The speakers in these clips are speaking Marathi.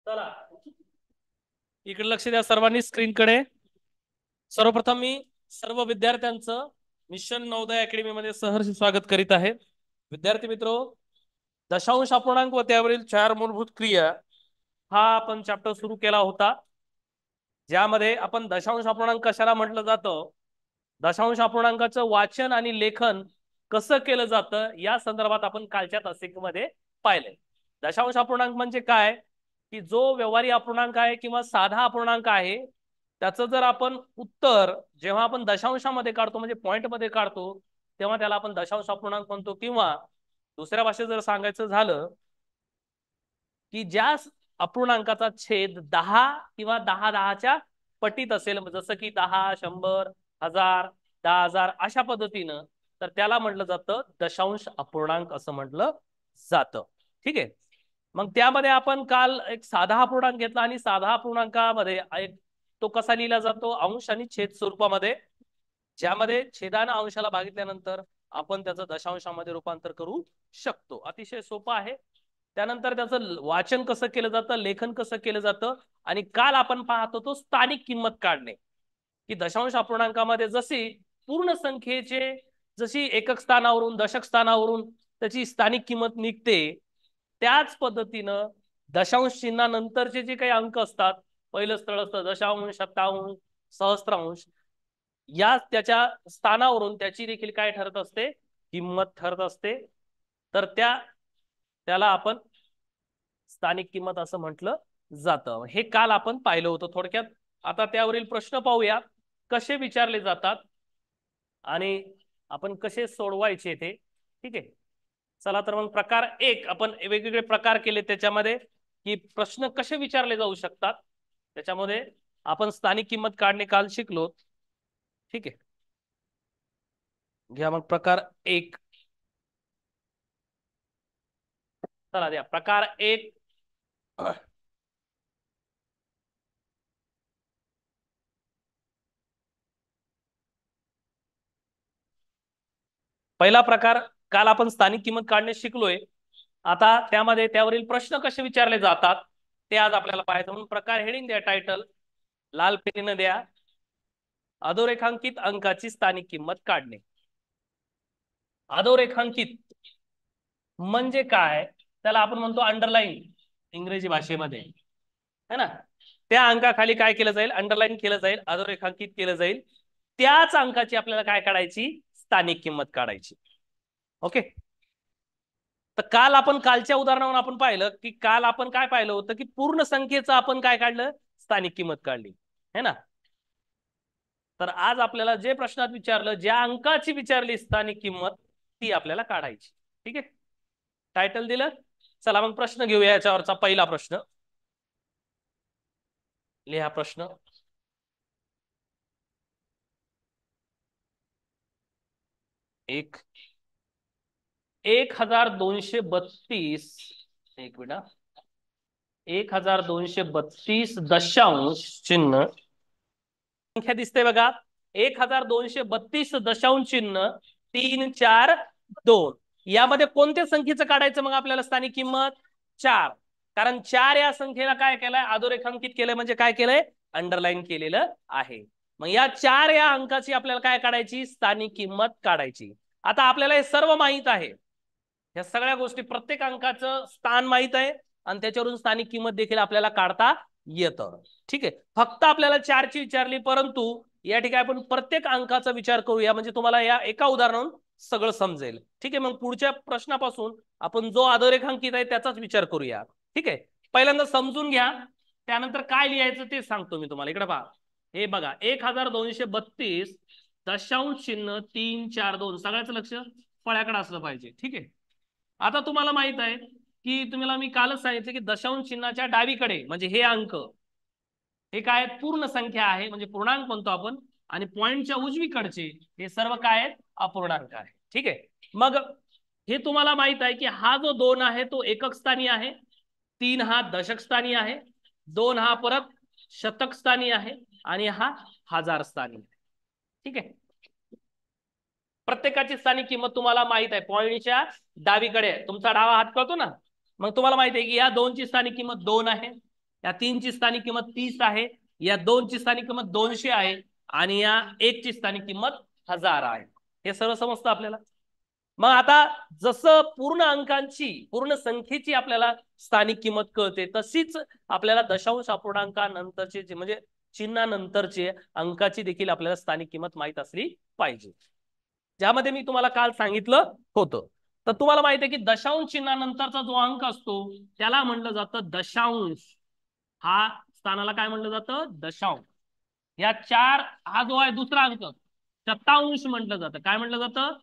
चला इकडे लक्ष द्या सर्वांनी स्क्रीनकडे। सर्वप्रथम मी सर्व विद्यार्थ्यांचं मिशन नवोदय अकॅडमी मध्ये सहर्ष स्वागत करीत आहे। विद्यार्थी मित्रो, दशांश अपूर्णांक व त्यावरील 4 मूलभूत क्रिया हा आपण चॅप्टर सुरू केला होता, ज्यामध्ये आपण दशांश अपूर्णांक कशाला म्हटलं जातं, दशांश अपूर्णांकाचं वाचन आणि लेखन कसं केलं जातं या संदर्भात आपण कालच्या तासिकेमध्ये पाहिले। दशांश अपूर्णांक म्हणजे काय की जो व्यवहारी अपूर्णांक आहे किंवा साधा अपूर्णांक आहे त्याचं जर आपण उत्तर जेव्हा आपण दशांशामध्ये काढतो म्हणजे पॉइंट मध्ये काढतो तेव्हा त्याला आपण दशांश अपूर्णांक म्हणतो, किंवा दुसऱ्या भाषेत जर सांगायचं झालं की ज्या अपूर्णांकाचा छेद 10 किंवा 10 पटीत असेल, जसं की 10, 100, 1000, 10,000 अशा पद्धतीनं, तर त्याला म्हटलं जातं दशांश अपूर्णांक असं म्हटलं जातं। ठीक आहे, मग त्यामध्ये आपण काल एक साधा अपूर्णांक घेतला आणि साधा अपूर्णांकामध्ये तो कसा लिहिला जातो, अंश आणि छेद स्वरूपामध्ये, ज्यामध्ये छेदानं अंशाला भागितल्यानंतर आपण त्याचं दशांशामध्ये रूपांतर करू शकतो। अतिशय सोपं आहे। त्यानंतर त्याचं वाचन कसं केलं जातं, लेखन कसं केलं जातं, आणि काल आपण पाहतो तो स्थानिक किंमत काढणे, की दशांश अपूर्णांकामध्ये जशी पूर्ण संख्येचे जशी एकक स्थानावरून दशक स्थानावरून त्याची स्थानिक किंमत निघते, त्याच पद्धतीनं दशांश चिन्हानंतरचे जे काही अंक असतात, पहिलं स्थळ असतं दशांश, शतांश, सहस्त्रांश, या त्याच्या स्थानावरून त्याची देखील काय ठरत असते, किंमत ठरत असते। तर त्याला आपण स्थानिक किंमत असं म्हटलं जातं। हे काल आपण पाहिलं होतं थोडक्यात। आता त्यावरील प्रश्न पाहूया कसे विचारले जातात आणि आपण कसे सोडवायचे ते। ठीक आहे, चला तर मग प्रकार 1 आपण वेगवेगळे प्रकार केले त्याच्यामध्ये, की प्रश्न कसे विचारले जाऊ शकतात त्याच्यामध्ये आपण स्थानिक किंमत काढणे काल शिकलो। ठीक आहे, घ्या मग प्रकार 1। चला द्या प्रकार 1। पहिला प्रकार काल आपण स्थानिक किंमत काढणे शिकलोय। आता त्यामध्ये त्यावरील प्रश्न कसे विचारले जातात ते आज आपल्याला पाहायचं। म्हणून प्रकार हेडिंग द्या, टायटल लाल पेन द्या, अधोरेखांकित अंकाची स्थानिक किंमत काढणे। अधोरेखांकित म्हणजे काय, त्याला आपण म्हणतो अंडरलाईन इंग्रजी भाषेमध्ये, है ना। त्या अंकाखाली काय केलं जाईल, अंडरलाईन केलं जाईल, अधोरेखांकित केलं जाईल, त्याच अंकाची आपल्याला काय काढायची, स्थानिक किंमत काढायची। ओके, तर काल आपण कालच्या उदाहरणावरून आपण पाहिलं की काल आपण काय पाहिलं होतं की पूर्ण संख्येचं आपण काय काढलं, स्थानिक किंमत काढली, है ना। तर आज आपल्याला जे प्रश्नात विचारलं, ज्या अंकाची विचारली स्थानिक किंमत, ती आपल्याला काढायची। ठीक आहे, टायटल दिलं। चला मग प्रश्न घेऊया। याच्यावरचा पहिला प्रश्न लिहा। प्रश्न 1, 1232, एक मिनिट, 1232 दशांश चिन्ह संख्या दिसते बघा, 1232 दशांश चिन्ह 342, यामध्ये कोणत्या संख्येचं काढायचं मग आपल्याला स्थानिक किंमत, 4, कारण 4 या संख्येला काय केलंय, अधोरेखांकित केलंय, म्हणजे काय केलंय, अंडरलाईन केलेलं आहे। मग या 4 या अंकाची आपल्याला काय काढायची, स्थानिक किंमत काढायची। आता आपल्याला हे सर्व माहित आहे, या सगळ्या गोष्टी, प्रत्येक अंकाचं स्थान माहित आहे आणि त्याच्यावरून स्थानिक किंमत देखील आपल्याला काढता येतं। ठीक आहे, फक्त आपल्याला 4 ची विचारली, परंतु या ठिकाणी आपण प्रत्येक अंकाचा विचार करूया, म्हणजे तुम्हाला या एका उदाहरणावरून सगळं समजेल। ठीक आहे, मग पुढच्या प्रश्नापासून आपण जो अधोरेखांकित आहे त्याचाच विचार करूया। ठीक आहे, पहिल्यांदा समजून घ्या, त्यानंतर काय लिहायचं ते सांगतो मी तुम्हाला। इकडे पहा, हे बघा 1232 दशांश चिन्ह 342, सगळ्याचं लक्ष फळ्याकडे असलं पाहिजे। ठीक आहे, आता तुम्हाला माहित आहे की तुम्हाला मी कालच सांगितलं की दशांश चिन्हाच्या डावीकडे म्हणजे हे अंक, हे काय पूर्ण संख्या आहे, म्हणजे पूर्णांक म्हणतो आपण, आणि पॉइंटच्या उजवीकडचे हे सर्व काय आहेत, अपूर्णांक आहे। ठीक आहे, मग हे तुम्हाला माहित आहे की हा जो 2 आहे तो एकक स्थानी आहे, 3 हा दशक स्थानी आहे, 2 हा परत शतक स्थानी आहे, आणि हा हजार स्थानी आहे। ठीक आहे, प्रत्येकाची स्थानिक किंमत तुम्हाला माहित आहे, पॉइंटच्या डावीकडे तुमचा डावा हात कळतो ना, मग तुम्हाला माहिती आहे की या 2 ची स्थानिक किंमत 2 आहे, या 3 ची स्थानिक किंमत 30 आहे, या 2 ची स्थानिक किंमत 200 आहे आणि या 1 ची स्थानिक किंमत 1000 आहे. हे सर्व समजतं आपल्याला. मग आता जसं पूर्ण अंकांची पूर्ण संख्येची आपल्याला स्थानिक किंमत कळते तशीच आपल्याला दशांश अपूर्णांकानंतरचे म्हणजे चिन्हानंतरचे अंकाची देखील आपल्याला स्थानिक किंमत माहित असली पाहिजे. ज्यामध्ये मी तुम्हाला काल सांगितलं होतं. तर तुम्हाला माहिती आहे की दशांश चिन्हानंतरचा जो अंक असतो त्याला म्हटलं जातं दशांश. हा स्थानाला काय म्हटलं जातं? दशांश. या 4 हा जो आहे दुसरा अंक शतांश म्हटलं जातं. काय म्हटलं जातं?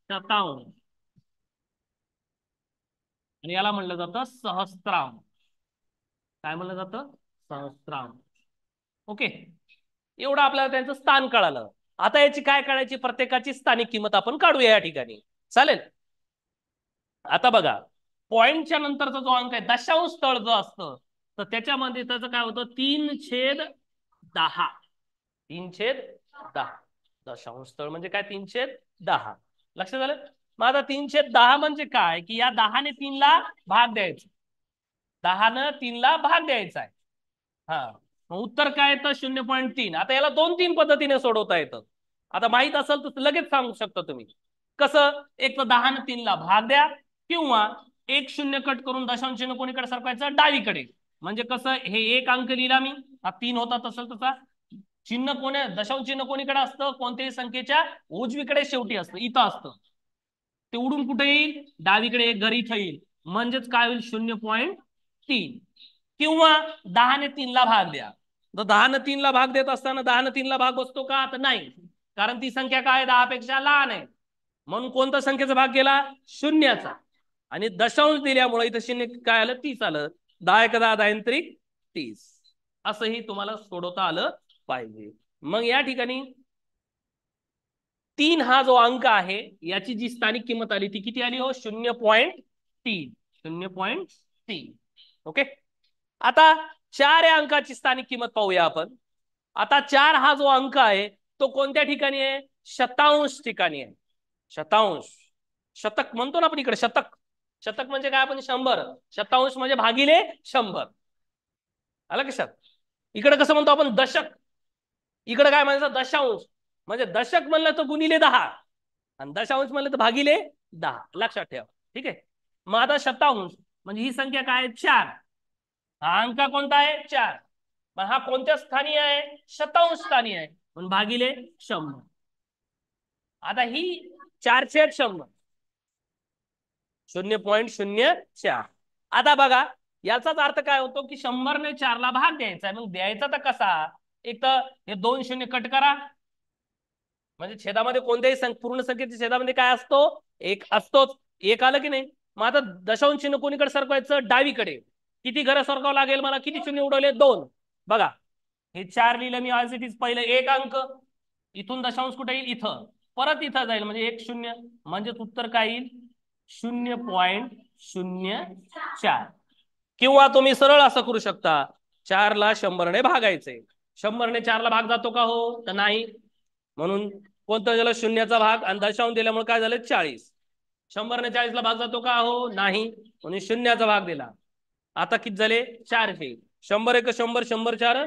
शतांश. आणि याला म्हटलं जातं सहस्त्रांश. काय म्हणलं जातं? सहस्त्रांश. ओके, एवढं आपल्याला त्यांचं स्थान कळालं. आता याची काय काढायची? प्रत्येकाची स्थानिक किंमत आपण काढूया या ठिकाणी. चालेल. आता बघा, पॉइंटच्या नंतरचा जो अंक आहे दशांश तळ जो असतं तर त्याच्यामध्ये त्याचं काय होतं? 3/10. 3/10. दशांश तळ म्हणजे काय? 3/10. लक्षात आलं? मग आता 3/10 म्हणजे काय की या 10 ने 3 ला भाग द्यायचा. 10 ने 3 ला भाग द्यायचा आहे. हा, मग उत्तर काय येतं? 0.3. आता याला 2-3 पद्धतीने सोडवता येतं. आता माहित असेल तर लगेच सांगू शकता तुम्ही कसं. एक तर 10 ने 3 ला भाग द्या किंवा एक शून्य कट करून दशांश चिन्ह कोणीकडे सरकवायचं? डावीकडे. म्हणजे कसं, हे एक अंक लिहिला मी, हा 3 होता असेल तसा. चिन्ह कोणी दशांश चिन्ह कोणीकडे असतं? कोणत्याही संख्येच्या उजवीकडे शेवटी असतं, इथं असतं. ते उडून कुठे येईल? डावीकडे एक घर इथं येईल. म्हणजेच काय होईल? 0.3. किंवा 10 ने 3 ला भाग द्या. तर 10 ने 3 ला भाग देत असताना 10 ने 3 ला भाग बसतो का? तर नाही, कारण ती संख्या काय 10 पेक्षा लहान आहे. म्हणून कोणत्या संख्येचा भाग गेला? शून्याचा. आणि दशांश दिल्यामुळे इथं शून्य काय आलं? 30 आलं. 10 × 10 = 30. असंही तुम्हाला सोडवता आलं पाहिजे. मग या ठिकाणी 3 हा जो अंक आहे याची जी स्थानिक किंमत आली ती किती आली हो? 0.3. 0.3. ओके. आता 4 या अंकाची स्थानिक किंमत पाहूया आपण. आता 4 हा जो अंक आहे तो कोणत्या ठिकाणी आहे? शतांश ठिकाणी आहे. शतांश. शतक म्हणतो ना आपण इकडे, शतक. शतक म्हणजे काय? आपण 100. शतांश म्हणजे भागिले 100. आलं लक्षात? इकडे कसं म्हणतो आपण? दशक. इकडे काय म्हणायचं? दशांश. म्हणजे दशक म्हणलं तर गुणिले 10 आणि दशांश म्हणलं तर भागिले 10. लक्षात ठेवा. ठीक आहे. मग आता शतांश म्हणजे ही संख्या काय आहे? 4. हा अंक कोणता आहे? 4. पण हा कोणत्या स्थानी आहे? शतांश स्थानी आहे. पण भागिले 100. आता ही 4/100. 0.04. आता बघा, याचाच अर्थ काय होतो की 100 ने 4 ला भाग द्यायचा. मग द्यायचा तर कसा? एक तर हे 2 शून्य कट करा. म्हणजे छेदामध्ये कोणत्याही पूर्ण संख्येच्या छेदामध्ये काय असतो? एक असतोच. एक आलं की नाही? मग आता दशांश चिन्ह कोणीकडे सरकवायचं? डावीकडे. किती घरं सरकावं लागेल मला? किती शून्य उडवले? 2. बघा, हे 4 लिहिलं मी ॲज इट इज. पहिलं एक अंक, इथून दशांश कुठे येईल? इथं. परत इथं जाईल म्हणजे 1 शून्य. म्हणजे उत्तर काय येईल? 0.04. किंवा तुम्ही सरळ असं करू शकता, 4 ला 100 ने भागायचे. 100 ने 4 ला भाग जातो का हो? तर नाही. म्हणून कोणतं झालं? शून्याचा भाग. आणि दशांश दिल्यामुळे काय झालं? 40. 100 ने 40 ला भाग जातो का हो? नाही. म्हणून शून्याचा भाग दिला. आता किती झाले? 400. 100 1 100, 100 4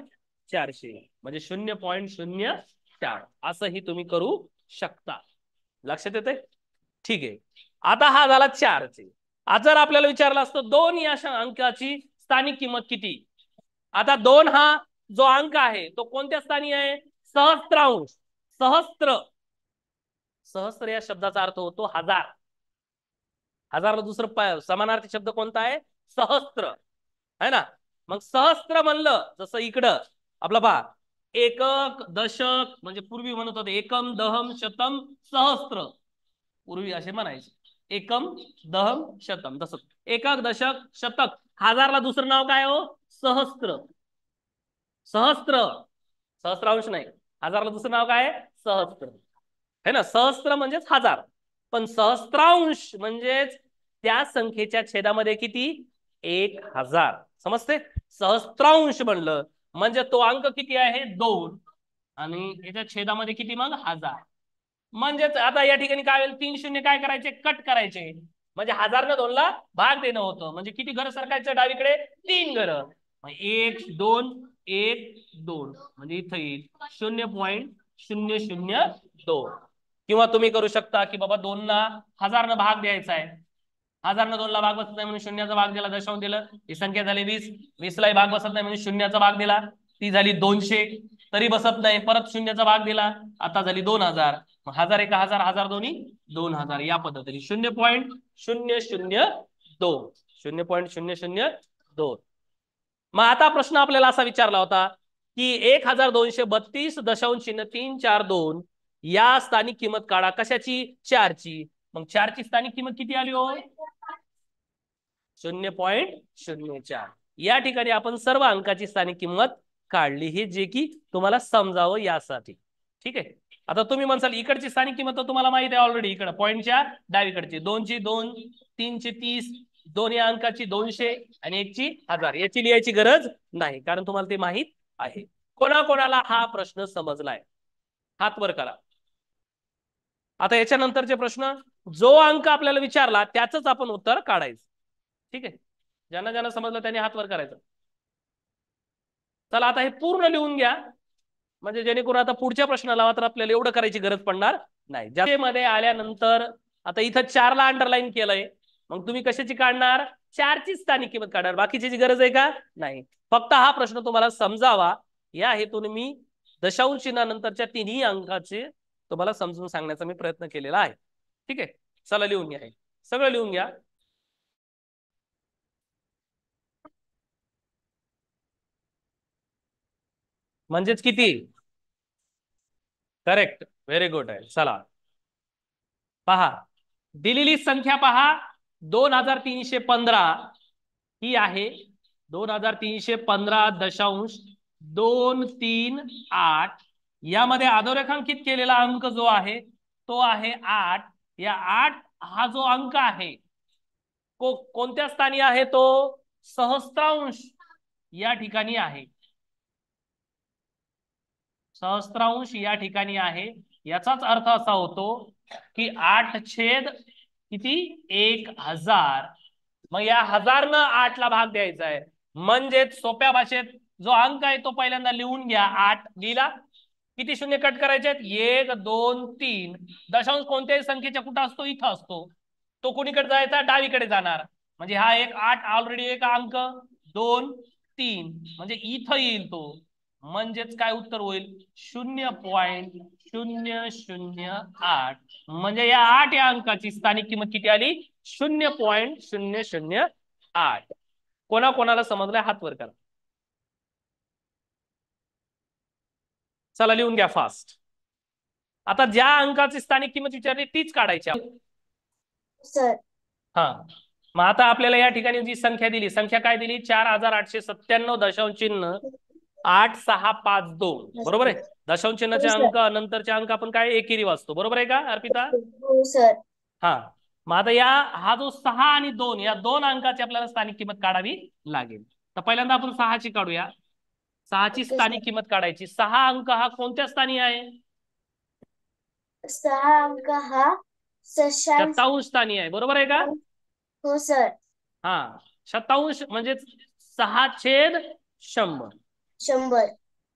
400. म्हणजे 0.04. असंही तुम्ही करू शकता. लक्षात येते? ठीक आहे. आता हा झाला 4चे. आज जर आपल्याला विचारलं असतं 2 या अंकाची स्थानिक किंमत किती? आता 2 हा जो अंक आहे तो कोणत्या स्थानी आहे? सहस्त्रांश. सहस्त्र. सहस्त्र या शब्दाचा अर्थ होतो 1000. हजारला दुसरं समानार्थी शब्द कोणता आहे? सहस्त्र. है ना? मग सहस्त्र म्हणलं जसं इकडं आपलं पहा, एकक दशक म्हणजे पूर्वी म्हणत होते एकम दहम शतम सहस्त्र. पूर्वी असे म्हणायचे एकम दहम शतम. तसं एकक दशक शतक. हजारला दुसरं नाव काय हो? सहस्त्र. सहस्त्र. सहस्रांश नाही. हजारला दुसरं नाव काय आहे? सहस्त्र. है ना? सहस्त्र म्हणजेच 1000. पण सहस्त्रांश म्हणजेच त्या संख्येच्या छेदामध्ये किती? 1000. समजते? सहस्त्रांश म्हणलं म्हणजे तो अंक किती आहे? 2. आणि याच्या छेदामध्ये किती मग? 1000. म्हणजेच आता या ठिकाणी काय होईल? 3 शून्य काय करायचे? कट करायचे. म्हणजे 1000 ने 2 ला भाग देणं होतं. म्हणजे किती घर सरकायचं डावीकडे? 3 घरं. 1 2 1 2 म्हणजे इथं येईल 0.002. किंवा तुम्ही करू शकता की बाबा 2 ला 1000 न भाग द्यायचा आहे, 1000 न 2 ला भाग बसत नाही म्हणून शून्याचा भाग दिला, दशांश दिलं, ही संख्या झाली 20, 20 लाही भाग बसत नाही म्हणून शून्याचा भाग दिला, ती झाली 200, तरी बसत नाही, परत शून्याचा भाग दिला, आता झाली 2000, 1000 एका 1000, 1000 दोन्ही 2000, या पद्धतीने 0.002, 0.002. मग आता प्रश्न आपल्याला असा विचारला होता की 1232.342 या स्थानिक किंमत काढा. कशाची? 4 ची. मग 4 ची स्थानिक किंमत किती आली हो? 0.04. या ठिकाणी आपण सर्व अंकाची स्थानिक किंमत काढली, हे जे की तुम्हाला समजावं यासाठी. ठीक आहे. आता तुम्ही म्हणसाल इकडची स्थानिक किंमत तर तुम्हाला माहिती आहे ऑलरेडी, इकडे पॉईंटच्या डावीकडची 2 ची 2, 3 ची 30, 2 या अंकाची 200 आणि 1 ची 1000. याची लिहायची गरज नाही कारण तुम्हाला ते माहित आहे. कोणाकोणाला हा प्रश्न समजलाय? हात वर करा. आता याच्यानंतरचे प्रश्न, जो अंक आपल्याला विचारला त्याच आपण उत्तर काढायचं. ठीक आहे. ज्यांना ज्यांना समजलं त्यांनी हात वर करायचं. चला आता हे पूर्ण लिहून घ्या, म्हणजे जेणेकरून आता पुढच्या प्रश्नाला मात्र आपल्याला एवढं करायची गरज पडणार नाही. ज्यामध्ये आल्यानंतर आता इथं 4 ला अंडरलाईन केलंय, मग तुम्ही कशाची काढणार? 4 ची स्थानिक किंमत काढणार. बाकीची गरज आहे का? नाही. फक्त हा प्रश्न तुम्हाला समजावा या हेतून मी दशांश चिन्हानंतरच्या तिन्ही अंकाचे तुम्हाला समजून सांगण्याचा मी प्रयत्न केलेला आहे. ठीक आहे. चला लिहून घ्या, सगळं लिहून घ्या. म्हणजेच किती? करेक्ट, व्हेरी गुड आहे. चला पहा, दिलेली संख्या पहा 2315 ही आहे 2315.238. यामध्ये अधोरेखांकित केलेला अंक जो आहे तो आहे 8. या 8 हा जो अंक आहे कोणत्या स्थानी आहे? तो सहस्त्रांश या ठिकाणी आहे. सहस्त्रांश या ठिकाणी आहे. याचाच अर्थ असा होतो की 8 छेद किती? 1000. मग या 1000 न 8 ला भाग द्यायचा आहे. म्हणजेच सोप्या भाषेत जो अंक आहे तो पहिल्यांदा लिहून घ्या. 8 लिहिला. किती शून्य कट करायचे? 1 2 3. दशांश कोणत्याही संख्येच्या कुठं असतो? इथं असतो. तो कुणीकडे जायचा? डावीकडे जाणार. म्हणजे हा एक 8 ऑलरेडी एक अंक, 2 3 म्हणजे इथं येईल तो. म्हणजेच काय उत्तर होईल? 0.008. म्हणजे या 8 या अंकाची स्थानिक किंमत किती आली? 0.008. कोणाकोणाला समजलंय हात वर करा. चला लिहून घ्या फास्ट. आता ज्या अंकाची स्थानिक किंमत विचारली तीच काढायची सर. हा, मग आता आपल्याला या ठिकाणी जी संख्या दिली, संख्या काय दिली? 4897.8652. बरोबर आहे. दशांश चिन्हाचे अंक नंतरचे अंक आपण काय एकेरी वाचतो. बरोबर आहे का अर्पिता? हो सर. हा, मग आता हा जो 6 आणि 2 या 2 अंकाची आपल्याला स्थानिक किंमत काढावी लागेल. तर पहिल्यांदा आपण 6 ची काढूया. 6 ची स्थानिक किंमत काढायची. 6 अंक हा कोणत्या स्थानी आहे? 6 अंक हा शतांश स्थानी आहे. बरोबर आहे का? हो सर. हा, शतांश म्हणजे 6/100. 100.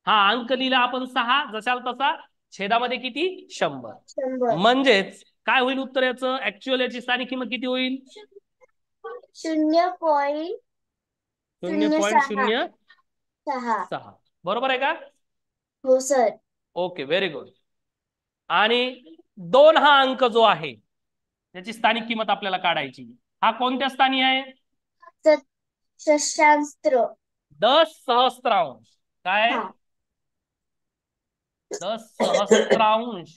हा अंक लिहिला आपण 6 जशाल तसा, छेदामध्ये किती? 100. 100. म्हणजेच काय होईल उत्तर याचं? ऍक्च्युअल याची स्थानिक किंमत किती होईल? 0.006. बरोबर आहे का? हो सर. Okay, very good. आणि 2 हा अंक जो आहे त्याची स्थानिक किंमत आपल्याला काढायची. हा कोणत्या स्थानी आहे? 10 सहस्त्रांश. काय? 10 सहस्त्रांश.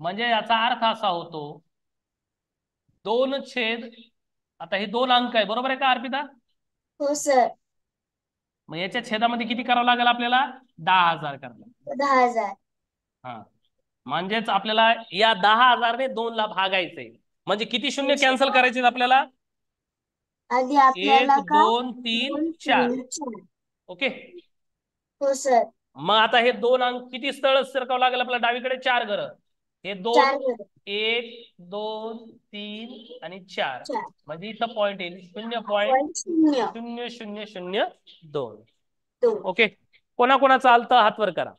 म्हणजे याचा अर्थ असा होतो 2 छेद, आता हे 2 अंक आहे. बरोबर आहे का अर्पिता? हो सर. मग याच्या छेदामध्ये किती करावं लागेल आपल्याला? 10,000 करावं. 10,000. हा, म्हणजेच आपल्याला या 10,000 ने 2 ला भागायचंय. म्हणजे किती शून्य कॅन्सल करायचे आपल्याला? आधी आपल्याला 1 2 3 4. ओके. हो सर. मग आता हे 2 अंक किती स्थळ सरकावं लागेल आपल्याला? डावीकडे 4 घरं. हे 2, चार झाले. 1 2 3 आणि 4, चार म्हणजे इथं पॉईंट येईल पॉईंट शून्य 0.0002. दोन. ओके, कोणाकोणाचं आलतं हात वर करा.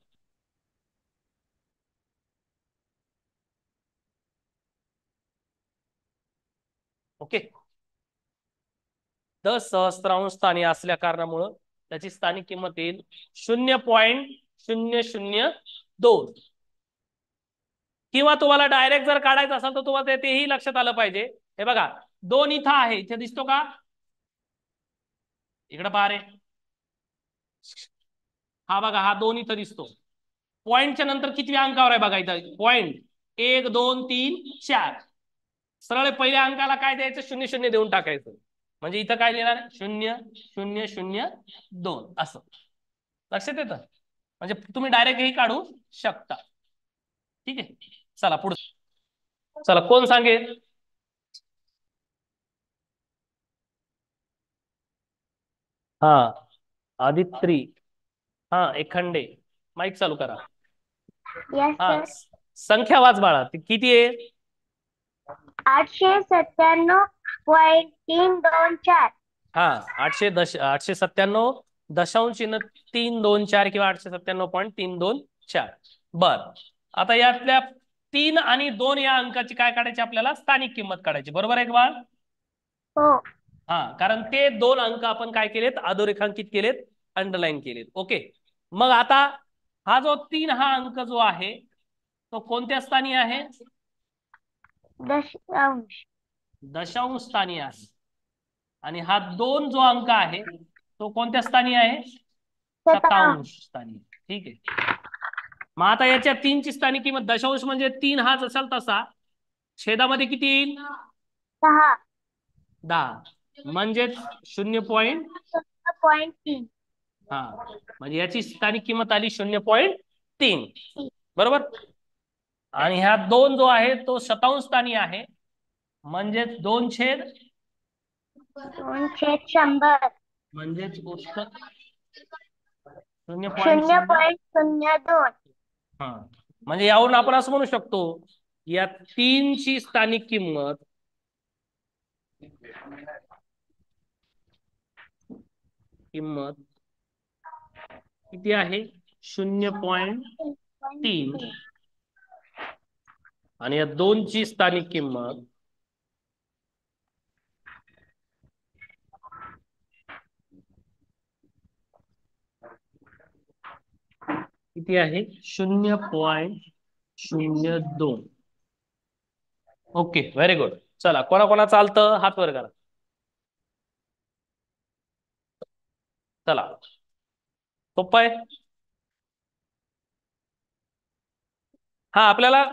ओके, 10 सहस्त्रांश स्थानी असल्या कारणामुळं त्याची स्थानिक किंमत येईल 0.002. किंवा तुम्हाला डायरेक्ट जर काढायचं असेल तर तुम्हाला तेही लक्षात आलं पाहिजे. हे बघा 2 इथं आहे, इथे दिसतो का? इकडे पहा रे, हा बघा, हा 2 इथं दिसतो. पॉईंटच्या नंतर किती अंकावर आहे बघा इथं पॉईंट, 1 2 3 4. सरळ पहिल्या अंकाला काय द्यायचं? 0 0 देऊन टाकायचं. म्हणजे इथं काय लिहिणार? 0.002 असं. लक्षात येतं? म्हणजे तुम्ही डायरेक्ट ही काढू शकता. ठीक आहे, चला पुढे. चला कोण सांगेल? हा, आदित्री. हा, एखंडे. माईक चालू करा. यस हा, सर. संख्या वाच बाळा, ती किती आहे? 897.324. हा, 897.324 किंवा 897.324. बर, आता यातल्या 3 आणि 2 या अंकाची काय काढायची? आपल्याला स्थानिक किंमत काढायची. बरोबर आहे का बाळ? हो. हा, कारण ते 2 अंक आपण काय केलेत? अधोरेखांकित केलेत, अंडरलाईन केलेत. ओके, मग आता हा जो 3 हा अंक जो आहे तो कोणत्या स्थानी आहे? दशांश. दशांश स्थानी आहे. आणि हा 2 जो अंक आहे तो कोणत्या स्थानी आहे? शतांश. शतांश स्थानी. ठीक आहे, मग आता याच्या 3 ची स्थानिक किंमत, दशांश म्हणजे 3 हा असेल तसा, छेदामध्ये किती येईल? 10. 10, म्हणजेच 0.3. हा, म्हणजे याची स्थानिक किंमत आली 0.3. बरोबर. आणि ह्या 2 जो आहे तो शतांश स्थानी आहे, म्हणजेच 2/100. 2/100. म्हणजेच गोष्ट 0.0. 0.02. हा, म्हणजे यावरून आपण असं म्हणू शकतो, या 3 ची स्थानिक किंमत किती आहे? 0.3. आणि या 2 ची स्थानिक किंमत किती आहे? 0.02. Okay, very good. चला, कोणा चालतं हात वर करा. चला, सोपं आहे. हा, आपल्याला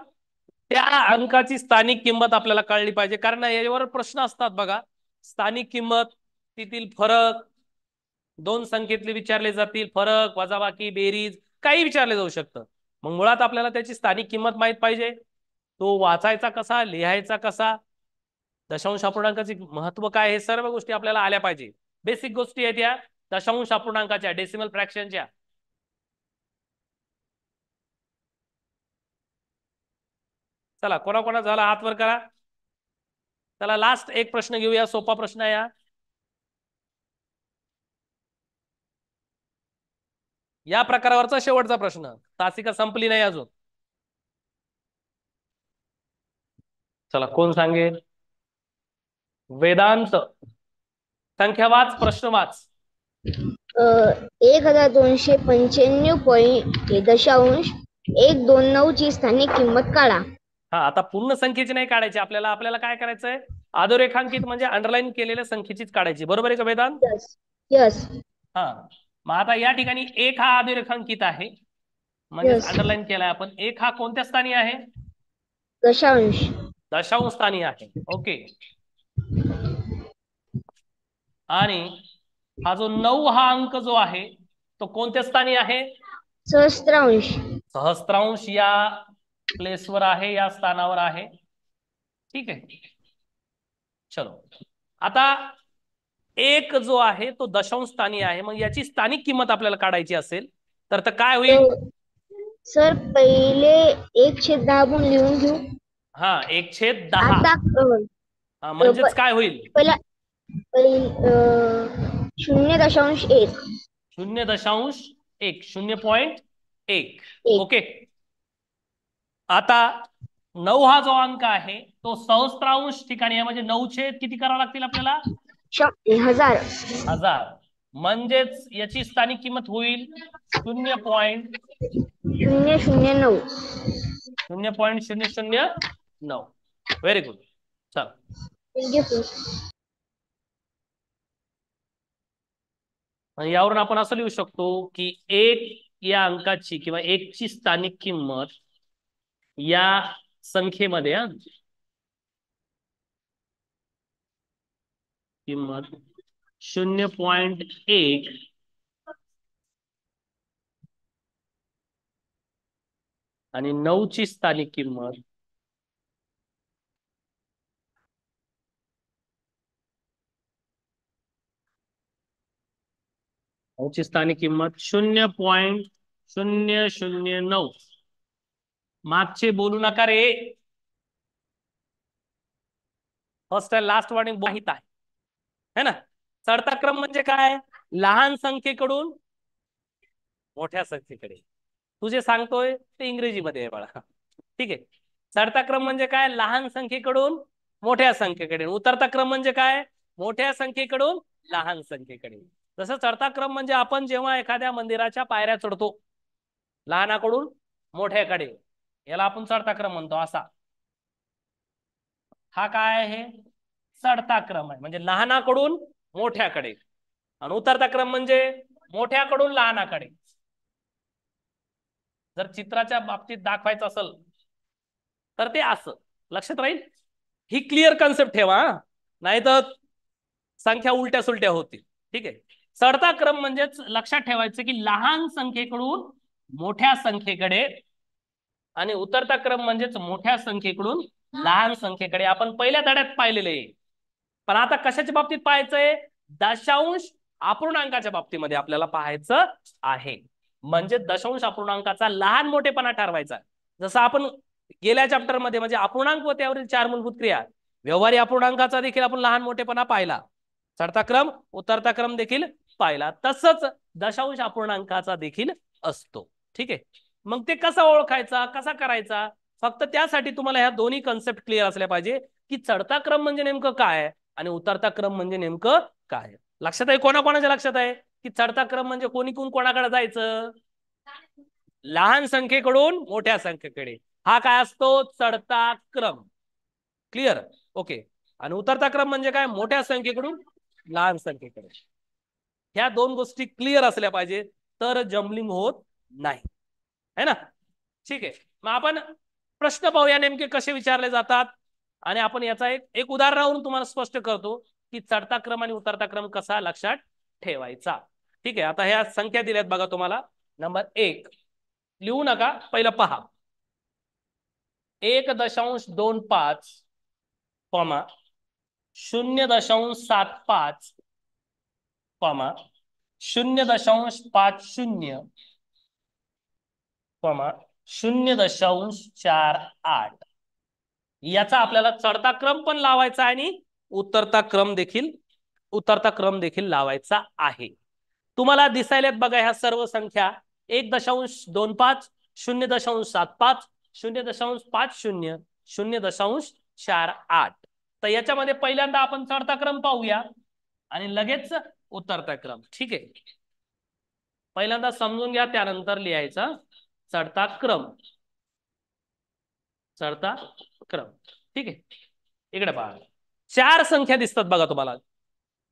त्या अंकाची स्थानिक किंमत आपल्याला कळली पाहिजे, कारण यावर प्रश्न असतात बघा. स्थानिक किंमत, तिथील फरक, 2 संख्येतले विचारले जातील, फरक, वजाबाकी, बेरीज, काही विचारले जाऊ शकतं. मग मुळात आपल्याला त्याची स्थानिक किंमत माहित पाहिजे. तो वाचायचा कसा, लिहायचा कसा, दशांश अपूर्णांकाचे महत्व काय, हे सर्व गोष्टी आपल्याला आल्या पाहिजे. बेसिक गोष्टी आहेत या दशांश अपूर्णांकाच्या, डेसिमल फ्रॅक्शनच्या. चला, कोणा झाला हात वर करा. चला, लास्ट एक प्रश्न घेऊया, सोपा प्रश्न आहे. या प्रकारावरचा शेवटचा प्रश्न, तासिका संपली नाही अजून. चला, कोण सांगेल? वेदांत. संख्या वाच, प्रश्न वाच. 1295.129 ची स्थानिक किंमत काढा. हा, आता पूर्ण संख्येची नाही काढायची आपल्याला. आपल्याला काय करायचंय? अधोरेखांकित म्हणजे अंडरलाईन केलेल्या संख्येचीच काढायची. बरोबर आहे का वेदांत? Yes yes. हा, मग आता या ठिकाणी 1 हा अधोरेखांकित आहे, म्हणजे यस. अंडरलाईन केलाय आपण. 1 हा कोणत्या स्थानी आहे? दशांश. दशांश स्थानी आहे. ओके, आणि हा जो 9 हा अंक जो आहे तो कोणत्या स्थानी आहे? सहस्त्रांश. सहस्त्रांश या प्लेसवर आहे, या स्थानावर आहे. ठीक आहे, चलो. आता 1 जो आहे तो दशांश स्थानी आहे, मग याची स्थानिक किंमत आपल्याला काढायची असेल तर काय होईल? सर पहिले 1/10 आपण लिहून घेऊ. हा 1/10. आता हा म्हणजेच काय होईल? पहिला 0.1. 0.1 0.1. एक ओके. आता 9 हा जो अंक आहे तो सहस्त्रांश ठिकाणी आहे, म्हणजे 9 किती करावं लागतील आपल्याला? 1000. 1000. म्हणजेच याची स्थानिक किंमत होईल 0.009. 0.009. Very good. चला थँक्यू सर. यावरून आपण असं लिहू शकतो की 1 या अंकाची किंवा 1 ची स्थानिक किंमत या संख्येमध्ये किंमत 0.1 आणि 9 ची स्थानिक किंमत 0.009. मागचे बोलू नका रे. फर्स्ट अँड लास्ट वॉर्निंग माहित आहे है ना. चढता क्रम म्हणजे काय? लहान संख्येकडून मोठ्या संख्येकडे. तू जे सांगतोय ते इंग्रजीमध्ये आहे बाळा. ठीक आहे. चढता क्रम म्हणजे काय? लहान संख्येकडून मोठ्या संख्येकडे. उतरता क्रम म्हणजे काय? मोठ्या संख्येकडून लहान संख्येकडे. जसं चढता क्रम म्हणजे आपण जेव्हा एखाद्या मंदिराच्या पायऱ्या चढतो लहानाकडून मोठ्याकडे, याला आपण चढता क्रम म्हणतो. असा हा काय आहे? चढता क्रम आहे, म्हणजे लहानाकडून मोठ्याकडे. आणि उतरता क्रम म्हणजे मोठ्याकडून लहानाकडे. जर चित्राच्या बाबतीत दाखवायचं असेल तर ते असं लक्षात राहील. ही क्लिअर कन्सेप्ट ठेवा, नाही तर संख्या उलट्या सुलट्या होतील. ठीक आहे. चढता क्रम म्हणजेच लक्षात ठेवायचं की लहान संख्येकडून मोठ्या संख्येकडे, आणि उतरता क्रम म्हणजेच मोठ्या संख्येकडून लहान संख्येकडे. आपण पहिल्या धड्यात पाहिलेले आहे. पण आता कशाच्या बाबतीत पाहायचंय? दशांश अपूर्णांकाच्या बाबतीमध्ये आपल्याला पाहायचं आहे. म्हणजे दशांश अपूर्णांकाचा लहान मोठेपणा ठरवायचा. जसं आपण गेल्या चॅप्टर मध्ये म्हणजे अपूर्णांक व त्यावरील 4 मूलभूत क्रिया, व्यवहारी अपूर्णांकाचा देखील आपण लहान मोठेपणा पाहिला. चढता क्रम उतरता क्रम देखील पाहिला. तसंच दशांश अपूर्णांकाचा देखील असतो. ठीक आहे. मग ते कसा ओळखायचा, कसा करायचा? फक्त त्यासाठी तुम्हाला ह्या दोन्ही कन्सेप्ट क्लिअर असल्या पाहिजे की चढता क्रम म्हणजे नेमकं काय आणि उतरता क्रम म्हणजे नेमकं काय. लक्षात आहे? कोणाकोणाच्या लक्षात आहे की चढता क्रम म्हणजे कोणीकडून कोणाकडे जायचं? लहान संख्येकडून मोठ्या संख्येकडे. हा काय असतो? चढता क्रम. क्लिअर? ओके. आणि उतरता क्रम म्हणजे काय? मोठ्या संख्येकडून लहान संख्येकडे. ह्या दोन गोष्टी क्लिअर असल्या पाहिजे, तर जम्बलिंग होत नाही, है ना. ठीक आहे. मग आपण प्रश्न पाहूया नेमके कसे विचारले जातात, आणि आपण याचा एक उदाहरणावरून तुम्हाला स्पष्ट करतो की चढता क्रम आणि उतरता क्रम कसा लक्षात ठेवायचा. ठीक आहे. आता ह्या संख्या दिल्यात बघा तुम्हाला. नंबर 1 लिहू नका, पहिलं पहा. 1.25 कॉमा 0.75 कॉमा 0.50 कॉमा 0.48. याचा आपल्याला चढता क्रम पण लावायचा आणि उतरता क्रम देखील लावायचा आहे. तुम्हाला दिसायल्यात बघा ह्या सर्व संख्या. 1.25 0.75 0.50 0.48. तर याच्यामध्ये पहिल्यांदा आपण चढता क्रम पाहूया आणि लगेच उतरता क्रम. ठीक आहे. पहिल्यांदा समजून घ्या, त्यानंतर लिहायचा चढता क्रम. चढता क्रम. ठीक आहे. इकडे पहा, 4 संख्या दिसतात बघा तुम्हाला,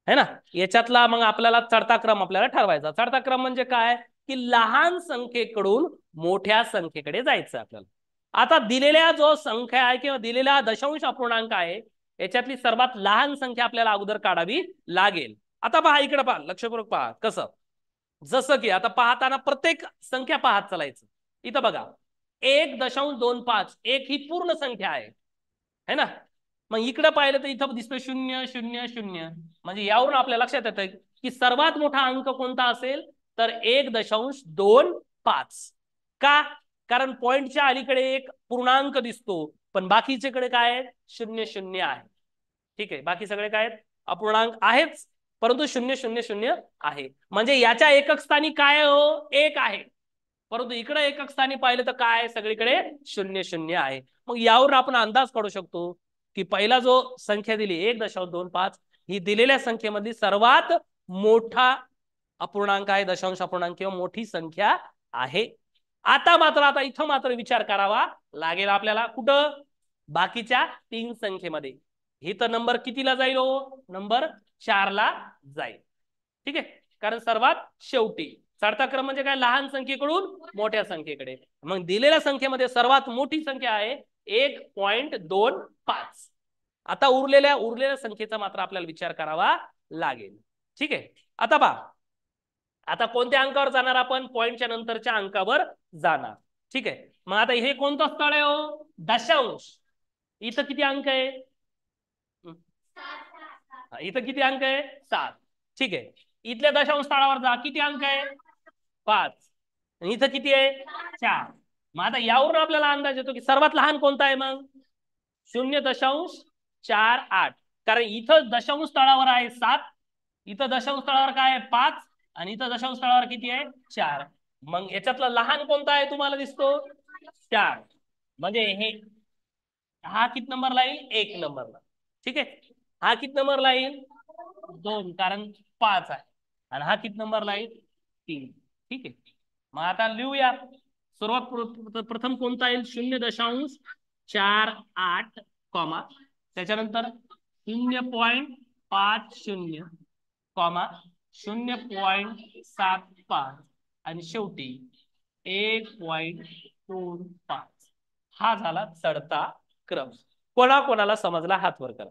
है ना. याच्यातला मग आपल्याला चढता क्रम आपल्याला ठरवायचा. चढता क्रम म्हणजे काय? की लहान संख्येकडून मोठ्या संख्येकडे जायचं आपल्याला. आता दिलेल्या जो संख्या आहे किंवा दिलेला दशांश अपूर्णांक आहे याच्यातली सर्वात लहान संख्या आपल्याला अगोदर काढावी लागेल. आता पहा, इकडे पहा, लक्षपूर्वक पहा कसं. जसं की आता पाहताना प्रत्येक संख्या पाहत चालायचं. इथं बघा 1.25 एक ही पूर्ण संख्या आहे, है ना. मग इकडे पाहिलं तर इथं दिसतं 0.00. म्हणजे यावरून आपल्या लक्षात येतं की सर्वात मोठा अंक कोणता असेल तर 1.25. का? कारण पॉइंटच्या अलीकडे एक पूर्णांक दिसतो, पण बाकीच्याकडे काय आहे, 0 0 आहे. ठीक आहे, बाकी सगळे काय आहेत, अपूर्णांक आहेच, परंतु 0 0 0 आहे. म्हणजे याच्या एकक स्थानी काय हो, 1 आहे, परंतु इकडे एकक स्थानी पाहिलं तर काय, सगळीकडे 0 0 आहे. मग यावर आपण अंदाज काढू शकतो की पहिला जो संख्या दिली 1.25 ही दिलेल्या संख्येमधली सर्वात मोठा अपूर्णांक आहे, दशांश अपूर्णांक किंवा मोठी संख्या आहे. आता इथं मात्र विचार करावा लागेल आपल्याला, कुठं, बाकीच्या 3 संख्येमध्ये. ही तर नंबर कितीला जाईल हो, नंबर 4 ला जाईल. ठीक आहे, कारण सर्वात शेवटी चढता क्रम म्हणजे काय, लहान संख्येकडून मोठ्या संख्येकडे. मग दिलेल्या संख्येमध्ये सर्वात मोठी संख्या आहे 1.25. आता उरलेल्या संख्येचा मात्र आपल्याला विचार करावा लागेल. ठीक आहे, आता पहा, आता कोणत्या अंकावर जाणार आपण, पॉइंटच्या नंतरच्या अंकावर जाणार. ठीक आहे, मग आता हे कोणतं स्थळ आहे हो, दशांश. इथं किती अंक आहे, इथं किती अंक आहे, 7. ठीक आहे, इथल्या दशांश स्थळावर जा, किती अंक आहे, 5. आणि इथं किती आहे, 4. मग आता यावरून आपल्याला अंदाज येतो की सर्वात लहान कोणता आहे, मग 0.48. कारण इथं दशांश स्थळावर आहे 7, इथं दशांश स्थळावर काय आहे 5, आणि इथं दशांश स्थळावर किती आहे, 4. मग याच्यातला लहान कोणता आहे तुम्हाला दिसतो, 4. म्हणजे हे, हा किती नंबरला येईल, 1 नंबरला. ठीक आहे, हा किती नंबरला येईल, 2, कारण 5 आहे. आणि हा किती नंबरला येईल, 3. ठीक आहे, मग आता लिहूया. सर्वात प्रथम कोणता येईल, 0.48, कॉमा, त्याच्यानंतर 0.50, कॉमा 0.75, आणि शेवटी 1.25. हा झाला चढता क्रम. कोणाकोणाला समजला हात वर करा,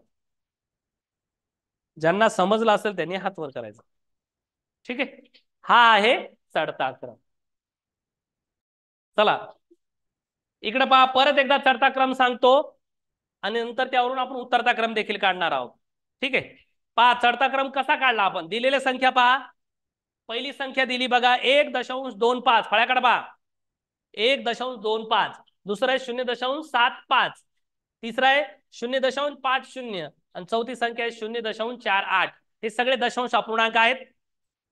ज्यांना समजला असेल त्यांनी हात वर करायचा. ठीक आहे, हा आहे चढता क्रम. चला इकडे पहा, परत एकदा चढता क्रम सांगतो आणि नंतर त्यावरून आपण उतरता क्रम देखील काढणार आहोत. ठीक आहे, पहा चढता क्रम कसा काढला आपण, दिलेल्या संख्या पहा. पहिली संख्या दिली बघा 1.25, फळ्याकडे पहा, 1.25. दुसरा आहे 0.75. तिसरा आहे 0.50, आणि चौथी संख्या आहे 0.48. हे सगळे दशांश अपूर्णांक आहेत.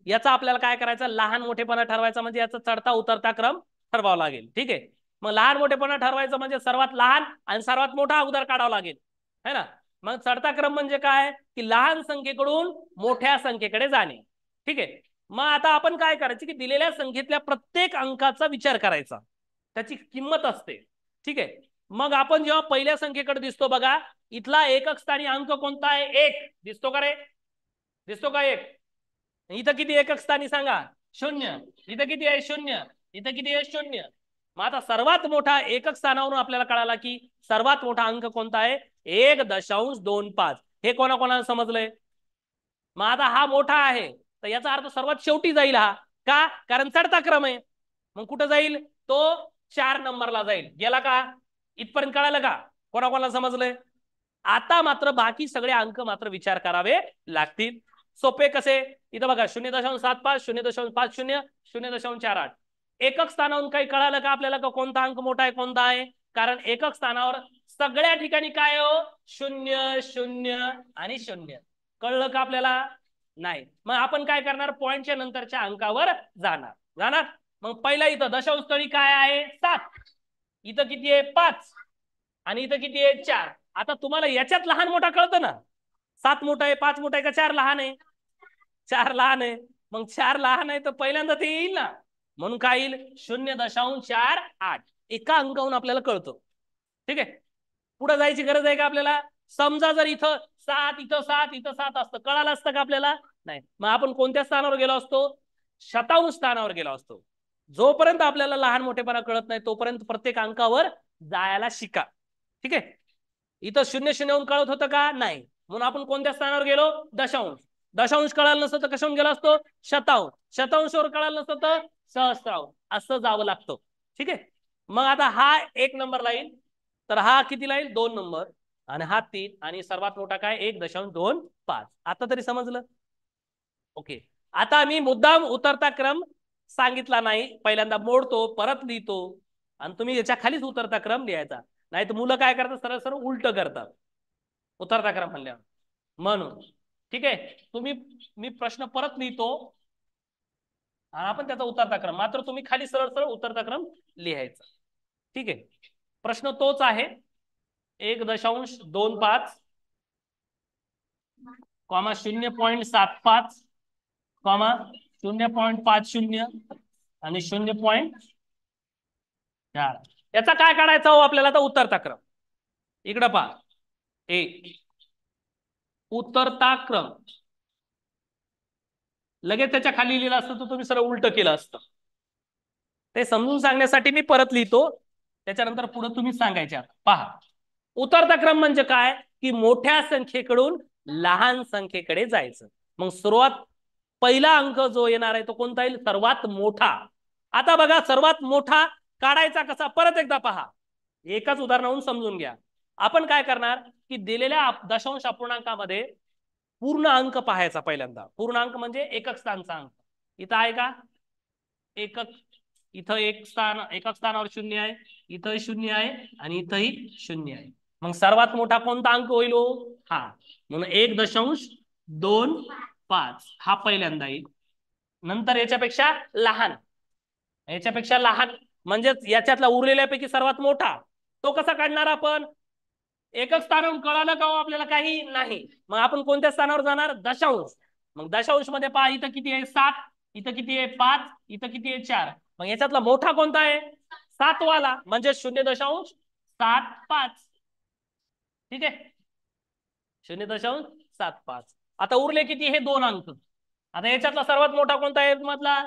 याचा आपल्याला काय करायचं, लहान मोठेपणा ठरवायचा, म्हणजे याचा चढता उतरता क्रम ठरवावा लागेल. ठीक आहे, मग लहान मोठेपणा ठरवायचं म्हणजे सर्वात लहान आणि सर्वात मोठा अगोदर काढावा लागेल, है ना. मग चढता क्रम म्हणजे काय, की लहान संख्येकडून मोठ्या संख्येकडे जाणे. ठीक आहे, मग आता आपण काय करायचं की दिलेल्या संख्येतल्या प्रत्येक अंकाचा विचार करायचा, त्याची किंमत असते. ठीक आहे, मग आपण जेव्हा पहिल्या संख्येकडे दिसतो बघा, इथला एकक स्थानी अंक कोणता आहे, 1 दिसतो का रे, दिसतो का 1. इथं किती एकक स्थानी सांगा, 0. इथं किती आहे, 0. इथं किती आहे, 0. मग आता सर्वात मोठा एकक स्थानावरून आपल्याला कळाला की सर्वात मोठा अंक कोणता आहे, 1.25. हे कोणाकोणाला समजलंय. मग आता हा मोठा आहे तर याचा अर्थ सर्वात शेवटी जाईल हा, का, कारण चढता क्रम आहे. मग कुठं जाईल तो, 4 नंबरला जाईल. गेला का, इथपर्यंत कळालं का, कोणाकोणाला समजलंय. आता मात्र बाकी सगळे अंक मात्र विचार करावे लागतील. सोपे कसे, इथं बघा 0.75, 0.50, 0.48. एकक स्थानावरून काही कळालं का आपल्याला, का कोणता अंक मोठा आहे कोणता आहे, कारण एकक स्थानावर सगळ्या ठिकाणी काय हो, 0 0 आणि 0. कळलं का आपल्याला, नाही. मग आपण काय करणार, पॉइंटच्या नंतरच्या अंकावर जाणार. मग पहिला इथं दशांश स्थळी काय आहे, 7. इथं किती आहे, 5. आणि इथं किती आहे, 4. आता तुम्हाला याच्यात लहान मोठा कळतं ना, 7 मोठा आहे, 5 मोठा आहे का 4 लहान आहे, 4 लहान आहे. मग 4 लहान आहे तर पहिल्यांदा ते येईल ना, म्हणून काय येईल, 0.48. एका अंकावरून आपल्याला कळतं. ठीक आहे, पुढे जायची गरज आहे का आपल्याला. समजा जर इथं 7, इथं 7, इथं 7 असतं, कळालं असतं का आपल्याला, नाही. मग आपण कोणत्या स्थानावर गेलो असतो, शतांश स्थानावर गेलो असतो. जोपर्यंत आपल्याला लहान मोठेपणा कळत नाही तोपर्यंत प्रत्येक अंकावर जायला शिका. ठीक आहे, इथं 0 0 होऊन कळत होतं का, नाही. म्हणून आपण कोणत्या स्थानावर गेलो, दशांश. दशांश कळालं नसतं तर कशाहून गेलो असतो, शतांश. शतांशवर कळालं नसतं तर सहस्त्रांश. असं जावं लागतं. ठीक आहे, मग आता हा 1 नंबरला येईल, तर हा कितीला येईल, 2 नंबर, आणि हा 3, आणि सर्वात मोठा काय, 1.25. आता तरी समजलं. ओके, आता मी मुद्दाम उतरता क्रम सांगितला नाही, पहिल्यांदा मोडतो परत लिहितो. आणि तुम्ही याच्या खालीच उतरता क्रम लिहायचा. नाही तर मुलं काय करतात, सरळ सरळ उलट करतात उतरता क्रम म्हणल्यावर. म्हणून ठीक आहे, मी प्रश्न परत लिहितो आणि आपण त्याचा उतरता क्रम, मात्र तुम्ही खाली सरळ सरळ उतरता क्रम लिहायचा. ठीक आहे, प्रश्न तोच आहे. 1.25 कॉमा 0.75 कॉमा 0.50 आणि 0.4. याचा काय काढायचा हो आपल्याला, तर उतरता क्रम. इकडं पहा, उतरता क्रम लगेच त्याच्या खाली लिहिलं असतं तर तुम्ही सरळ उलट केलं असतं. ते समजून सांगण्यासाठी मी परत लिहितो, त्याच्यानंतर पुढे तुम्ही सांगायचे. पहा, उतरता क्रम म्हणजे काय, की मोठ्या संख्येकडून लहान संख्येकडे जायचं. मग सुरुवात पहिला अंक जो येणार आहे तो कोणता येईल, सर्वात मोठा. आता बघा, सर्वात मोठा काढायचा कसा, परत एकदा पहा, एकाच उदाहरणावरून समजून घ्या. आपण काय करणार, की दिलेल्या दशांश अपूर्णांकामध्ये पूर्ण अंक पाहायचा पहिल्यांदा. पूर्ण अंक म्हणजे एकक स्थानचा अंक. इथं आहे का एकक, इथं एकक स्थानावर 0 आहे, इथंही 0 आहे आणि इथंही 0 आहे. मग सर्वात मोठा कोणता अंक होईल हो, हा. म्हणून 1.25 हा पहिल्यांदा येईल. नंतर याच्यापेक्षा लहान, याच्यापेक्षा लहान म्हणजेच याच्यातला उरलेल्यापैकी सर्वात मोठा, तो कसा काढणार आपण. एकक स्थानावरून कळालं का हो आपल्याला काही नाही, मग आपण कोणत्या स्थानावर जाणार, दशांश. मग दशांश मध्ये पहा, इथं किती आहे 7, इथं किती आहे 5, इथं किती आहे 4. मग याच्यातला मोठा कोणता आहे, 7 वाला, म्हणजे 0.75. ठीक आहे, 0.75. आता उरले किती, हे 2 अंक. आता याच्यातला सर्वात मोठा कोणता आहे मधला,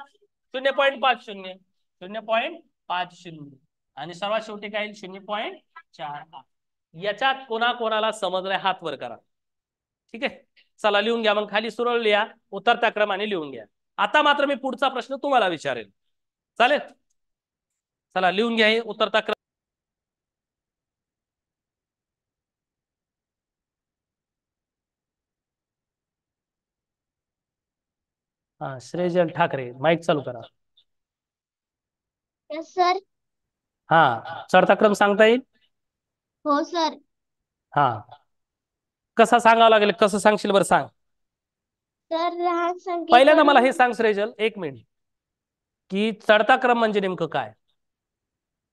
0.50. 0.50 आणि सर्वात शेवटी काय, 0.4. याच्यात कोणाकोणाला समजलंय हात वर करा. ठीक आहे, चला लिहून घ्या. मग खाली सरळ लिहा, उतरत्या क्रमाने लिहून घ्या. आता मात्र मी पुढचा प्रश्न तुम्हाला विचारेल, चालेल. चला लिहून घ्या, हे उतरता क्रम. हा, श्रेजल ठाकरे, माईक चालू करा. Yes sir. हा, चढता क्रम सांगता येईल. हो सर. हा, कसा सांगावं लागेल, कसं सांगशील बरं, सांग. तर लहान पहिल्यांदा मला संख्येकडून हे सांग श्रेजल, 1 मिनिट, की चढता क्रम म्हणजे नेमकं काय.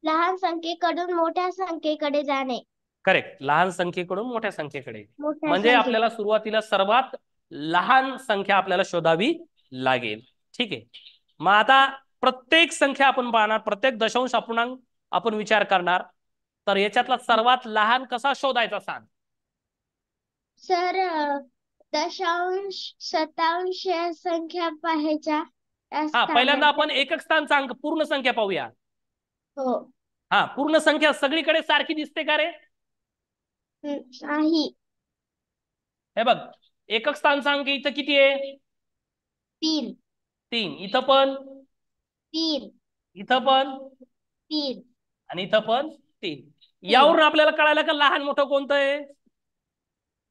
लहान संख्येकडून मोठ्या संख्येकडे जाणे. करेक्ट, लहान संख्येकडून मोठ्या संख्येकडे. मोठ्या म्हणजे आपल्याला संख्येकडे. सुरुवातीला सर्वात लहान संख्या आपल्याला शोधावी लागेल. ठीक आहे, मग आता प्रत्येक संख्या आपण पाहणार, प्रत्येक दशांश अपूर्णांक आपण विचार करणार. तर याच्यातला सर्वात लहान कसा शोधायचा सांग. सर दशांश शतांश या संख्या पाहायच्या त्या हा, पहिल्यांदा स्थानाच्या. आपण एकक स्थानचा अंक पूर्ण संख्या पाहूया. हो. हा, पूर्ण संख्या सगळीकडे सारखी दिसते का रे. नाही. हे बघ, एकक स्थानचा अंक इथं किती आहे, 3. 3. इथं पण 3. इथं पण 3. आणि इथं पण 3. 3. यावरून आपल्याला कळायला का लहान मोठं कोणतं आहे,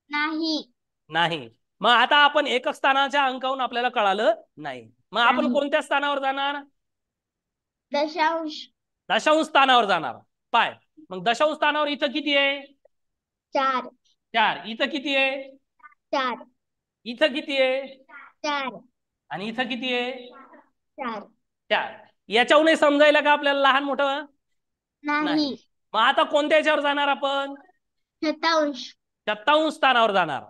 नाही. नाही. मग आता आपण एकक स्थानाच्या अंकावरून आपल्याला कळालं नाही, मग आपण नाही. कोणत्या स्थानावर जाणार, दशांश. दशांश स्थानावर जाणार. पाय, मग दशांश स्थानावर इथं किती आहे, 4. 4. इथं किती आहे, 4. इथं किती आहे 4. आणि इथं किती आहे 4. 4. याच्याहूनही समजायला का आपल्याला लहान मोठं नाही. नाही. मग आता कोणत्या याच्यावर जाणार आपण, शतांश. शतांश स्थानावर जाणार.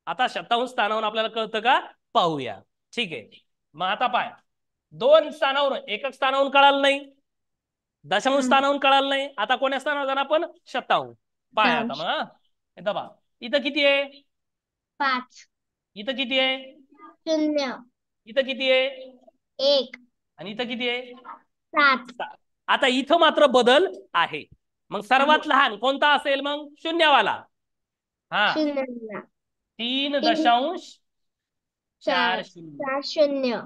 आता शतांश स्थानावर आपल्याला कळतं का, पाहूया. ठीक आहे, मग आता पाय, 2 स्थानावर, एकक स्थानावरून कळालं नाही, दशांश स्थानावरून कळालं नाही, आता कोण्या स्थानावर जाणार आपण, शतांश. पाय आता शतांश. मग, इथं पहा, इथं किती आहे, 5. इथं किती आहे, 0. इथं किती आहे 1. आणि इथं किती आहे 7. 7. आता इथं मात्र बदल आहे. मग आहे. सर्वात लहान कोणता असेल, मग शून्यवाला. हा, 0. 3 3. दशांश 4 4. 0. 4 0.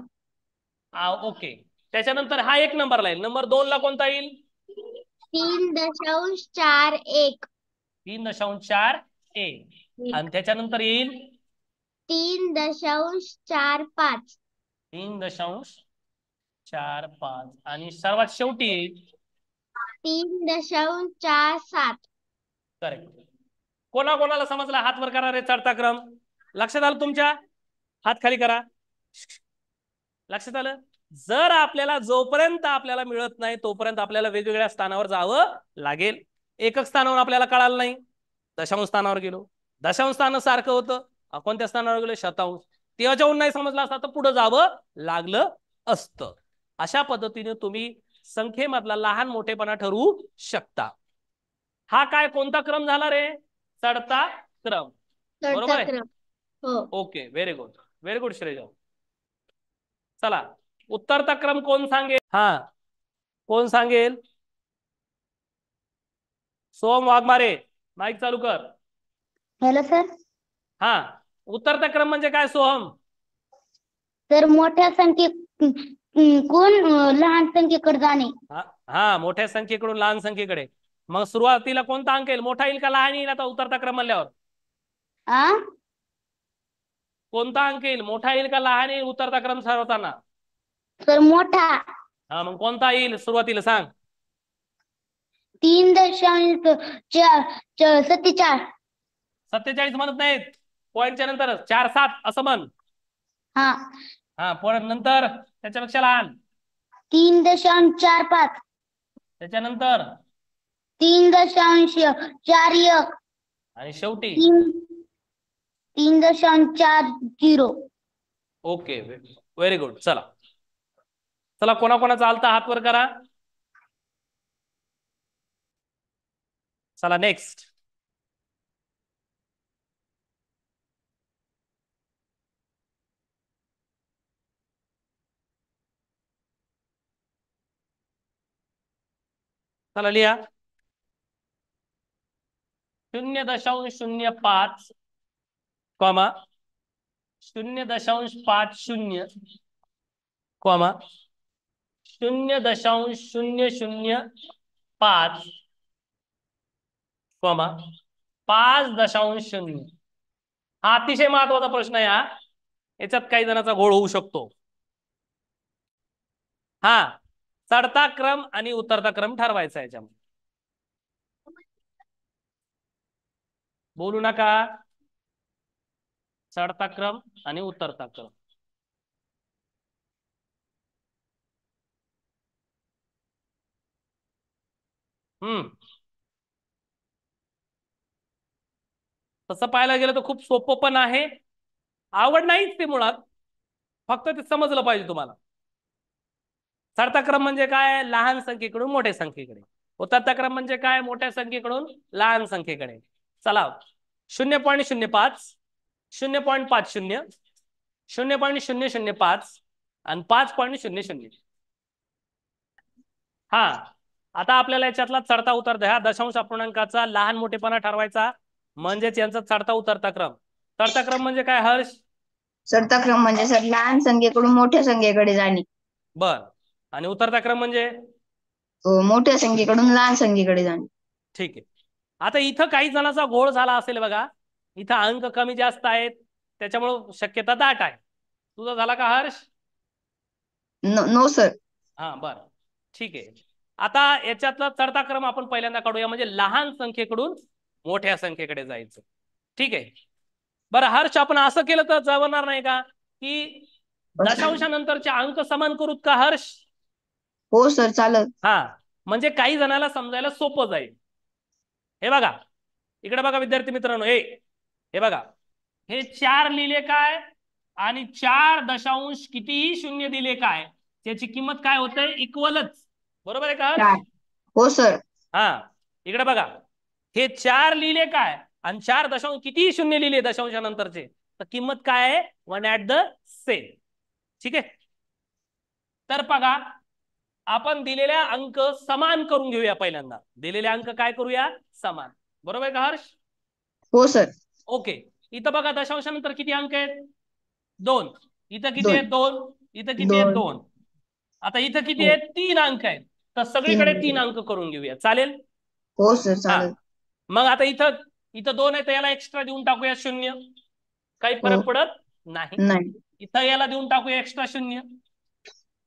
ओके, त्याच्यानंतर हा 1 नंबरला येईल. नंबर 2 ला कोणता येईल, 3.41. 3.41. आणि त्याच्यानंतर येईल 3.45. 3.45 आणि सर्वात शेवटी येईल 3.47. करेक्ट. कोणाकोणाला समजला हात वर करा रे. चढता क्रम लक्षात आलं तुमच्या? हात खाली करा. लक्षात आलं? जर आपल्याला जोपर्यंत आपल्याला मिळत नाही तोपर्यंत आपल्याला वेगवेगळ्या स्थानावर जावं लागेल. एकक स्थानावर आपल्याला कळालं नाही, दशांश स्थानावर गेलो. दशांश स्थान सारखं होतं, कोणत्या स्थानावर गेलो? शतांश. त्याच्याहून नाही समजलं असता तर पुढे जावं लागलं असतं. अशा पद्धतीने तुम्ही संख्येमधला लहान मोठेपणा ठरवू शकता. हा काय कोणता क्रम झाला रे? चढता क्रम. बरोबर चढता आहे? क्रम. हो. Okay, very good, very good Shreya. चला, उत्तरता क्रम कोण सांगेल? हा, कोण सांगेल? सोम वाघमारे, माईक चालू कर. Hello sir. हा, उत्तरता क्रम म्हणजे काय सोहम? तर मोठ्या कोण लहान संख्येकडे जाणे. हा, मोठ्या संख्येकडून लहान संख्येकडे. मग सुरुवातीला कोणता अंक येईल? मोठा येईल का लहान येईल? आता उतरता क्रम म्हणल्यावर कोणता अंक येईल? मोठा येईल का लहान येईल उतरता क्रम ठरवताना? तर मोठा. हा, मग कोणता येईल सुरुवातीला सांग? 3.47. 47 म्हणत नाहीत, पॉईंटच्या नंतर 4-7 असं म्हण. हा. हा, पॉईंट नंतर त्याच्यापेक्षा लहान. 3.45. त्याच्यानंतर 3.41. आणि शेवटी 3.40. Okay, very good. चला चला, कोणाकोणाचा आलता हात वर करा. चला नेक्स्ट. चला लिहा. 0.05 कॉमा 0.50 कॉमा 0.005 कॉमा 5.0. हा अतिशय महत्वाचा प्रश्न आहे. हा, याच्यात काही जणांचा घोळ होऊ शकतो. हा, चढता क्रम आणि उतरता क्रम ठरवायचा याच्यामध्ये. बोलू नका. चढता क्रम आणि उतरता क्रम. तसं पाहायला गेलं तर खूप सोपं पण आहे, आवड नाहीच ते मुळात, फक्त ते समजलं पाहिजे तुम्हाला. चढता क्रम म्हणजे काय? लहान संख्येकडून मोठ्या संख्येकडे. उतरता क्रम म्हणजे काय? मोठ्या संख्येकडून लहान संख्येकडे. चला, 0.05, 0.50, 0.005 आणि 5.00. हा, आता आपल्याला याच्यातला चढता उतरता ह्या दशांश अपूर्णांकाचा लहान मोठेपणा ठरवायचा, म्हणजेच यांचा चढता उतरता क्रम. चढता क्रम म्हणजे काय हर्ष? चढता क्रम म्हणजे सर लहान संख्येकडून मोठ्या संख्येकडे जाणे. बर. आणि उतरता क्रम म्हणजे मोठ्या संख्येकडून लहान संख्येकडे जाणे. ठीक आहे. आता इथं काही जणांचा घोळ झाला असेल बघा. इथं अंक कमी जास्त आहेत, त्याच्यामुळे शक्यता दाट आहे. तुझा झाला का हर्ष? No sir. हा, बर, ठीक आहे. आता याच्यातला चढता क्रम आपण पहिल्यांदा काढूया, म्हणजे लहान संख्येकडून मोठ्या संख्येकडे जायचं. ठीक आहे. बरं हर्ष, आपण असं केलं तर जमणार नाही का की दशांशानंतरचे अंक समान करूत का हर्ष? हो सर, चालत. हा, म्हणजे काही जणाला समजायला सोपं जाईल. हे बघा, इकडे बघा विद्यार्थी मित्रांनो, हे बघा, हे 4 लिहिले काय आणि 4 कितीही शून्य दिले काय, त्याची किंमत काय होते? इक्वलच. बरोबर आहे का हर्ष? हो सर. हा, इकडे बघा, हे 4 लिहिले काय आणि 4 कितीही शून्य लिहिले दशांशानंतरचे, तर किंमत काय आहे? 1 ॲट द सेम. ठीक आहे. तर बघा, आपण दिलेल्या अंक समान करून घेऊया. पहिल्यांदा दिलेले अंक काय करूया? समान. बरोबर आहे का हर्ष? हो सर. ओके. इथं बघा दशांशानंतर किती अंक आहेत? 2. इथं किती आहेत? 2. इथं किती आहेत? 2. आता इथं किती आहेत? 3 अंक आहेत. तर सगळीकडे 3 अंक करून घेऊया. चालेल? हो सर, हा, चालेल. मग आता इथं 2 आहे तर याला एक्स्ट्रा देऊन टाकूया 0. काही फरक पडत नाही. नाही. इथं याला देऊन टाकूया एक्स्ट्रा 0.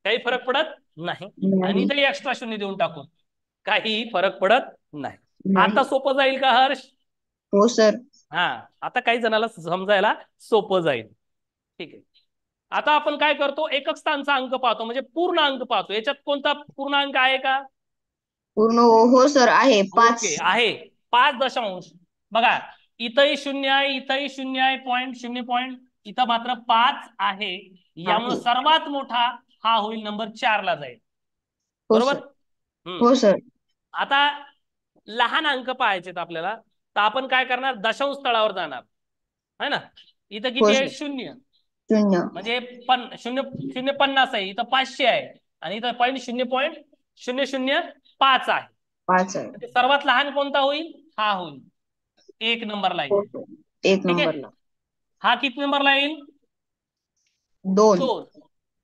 काही फरक पडत नाही. आणि इथे एक्स्ट्रा 0 देऊन टाकू. काहीही फरक पडत नाही. नाही. आता सोपं जाईल का हर्ष? हो सर. हा, आता काही जणाला समजायला सोपं जाईल. ठीक आहे. आता आपण काय करतो, एकक स्थानचा अंक पाहतो, म्हणजे पूर्ण अंक पाहतो. याच्यात कोणता पूर्ण अंक आहे का? पूर्ण हो सर आहे 5. ओके, आहे 5 दशांश. बघा, इथंही 0 आहे, इथंही 0 आहे, पॉईंट 0 इथं मात्र 5 आहे. यामुळे सर्वात मोठा हा होईल नंबर 4 ला जाईल. हो बरोबर. सर. हो सर. आता लहान अंक पाहायचेत आपल्याला, तर आपण काय करणार, दशांश तळावर जाणार है ना. इथं हो किती आहे? सर. 0. 0. म्हणजे 0.50 आहे, इथं 500 आहे, आणि इथं पॉईंट 0.005 आहे. 5 आहे. म्हणजे सर्वात लहान कोणता होईल? हा होईल, 1 नंबरला हो येईल. सर. 1 ठीक आहे. नंबरला. हा किती नंबरला येईल? 2. 2.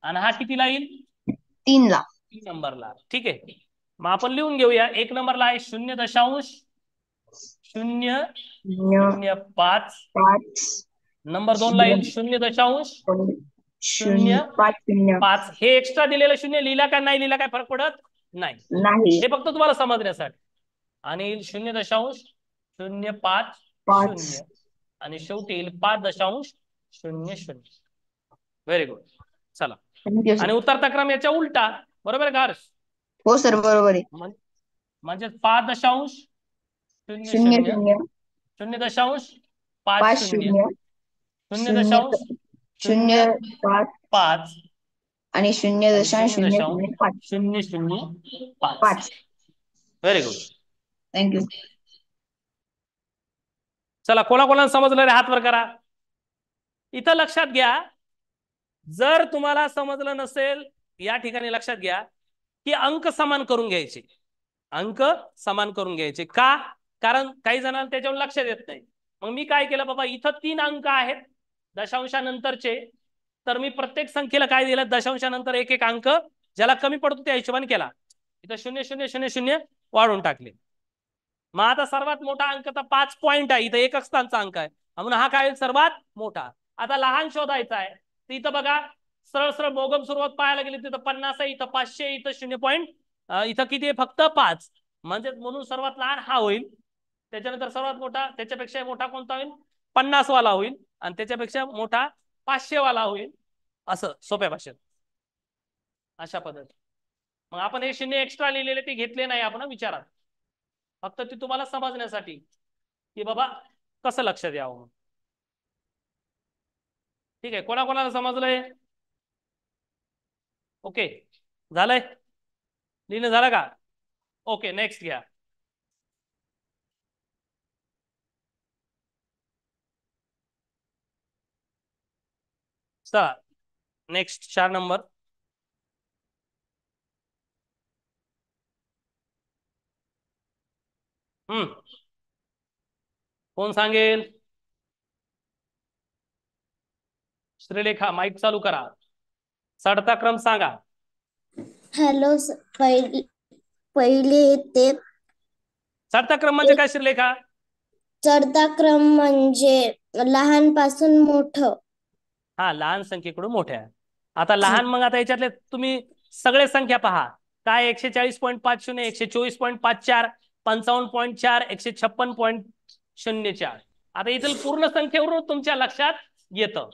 आणि हा कितीला येईल? 3 ला. 3 नंबरला. ठीक आहे. मग आपण लिहून घेऊया. 1 नंबरला आहे 0.005. 5. नंबर 2 ला येईल 0.005. 5. हे एक्स्ट्रा दिलेलं 0 लिहिला का नाही लिहिला काय फरक पडत नाही. नाही. हे फक्त तुम्हाला समजण्यासाठी. आणि येईल 0.050. 5. आणि शेवटी येईल 5.00. Very good. चला, थँक्यू आणि सर. उतरता क्रम याच्या उलटा. बरोबर आहे का हर्ष? हो सर बरोबर आहे. म्हणजे 5.00. 0 0 5 0.50. 0 0 0 5 0.05. आणि 0 आणि दशांश 0 0 5. 0.005. 5. Very good. थँक्यू. चला, कोणाकोणाला समजलं रे हात वर करा. इथं लक्षात घ्या, जर तुम्हाला समजलं नसेल, या ठिकाणी लक्षात घ्या की अंक समान करून घ्यायचे. अंक समान करून घ्यायचे का? कारण काही जणांना त्याच्यावर लक्षात येत नाही. मग मी काय केलं बाबा, इथं 3 अंक आहेत दशांशानंतरचे, तर मी प्रत्येक संख्येला काय दिलं, दशांशानंतर एक एक अंक ज्याला कमी पडतो त्या हिशोबाने केला. इथं 0.000 वाढून टाकले. मग आता सर्वात मोठा अंक तर 5 पॉईंट आहे, इथं एकक स्थानचा अंक आहे, म्हणून हा काय सर्वात मोठा. आता लहान शोधायचा आहे, तर इथं बघा सरळ सरळ मोगम सुरुवात पाहायला गेली तिथं 50 आहे, इथं 500, इथं 0. इथं किती आहे? फक्त 5. म्हणजे म्हणून सर्वात लहान हा होईल. त्याच्यानंतर सर्वात मोठा, त्याच्यापेक्षा मोठा कोणता होईल? 50 वाला होईल. आणि त्याच्यापेक्षा मोठा 500 वाला होईल. असं सोप्या भाषेत, अशा पद्धती. मग आपण हे 0 एक्स्ट्रा लिहिलेले ते घेतले नाही आपण विचारात, फक्त ते तुम्हाला समजण्यासाठी की बाबा कसं लक्षात यावं. ठीक आहे, कोणाकोणाला समजलंय? ओके, झालंय? लिहिणं झालं का? ओके, नेक्स्ट घ्या. चला, नेक्स्ट 4 नंबर. कोण सांगेल? श्रीलेखा, माईक चालू करा. चढता क्रम सांगा. हॅलो पहिले ते चढता क्रम म्हणजे काय श्रीलेखा? चढता क्रम म्हणजे लहानपासून मोठं. हा, लहान संख्येकडून मोठ्या. आता लहान, मग आता याच्यातले तुम्ही सगळे संख्या पहा. काय? 140.50, 124.54, 55.4, 156.04. आता इथील पूर्ण संख्येवरून तुमच्या लक्षात येतं.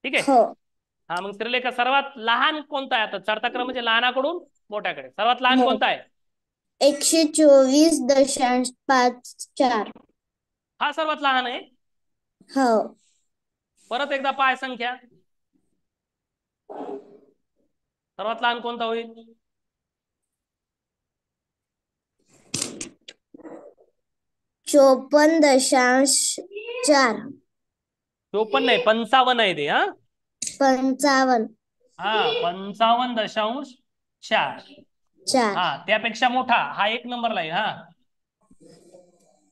ठीक आहे. हो. हा, मग श्रीलेखा सर्वात लहान कोणता आहे? आता चढता क्रम म्हणजे लहानाकडून मोठ्याकडे. सर्वात लहान कोणता आहे? 124.54. हा सर्वात लहान आहे. हो. परत एकदा पाय संख्या. सर्वात लहान कोणता होईल? 54.4. 54 नाही, 55 आहे ते. हा 55. हा 55.4. हा, त्यापेक्षा मोठा हा 1 नंबरला आहे. हा,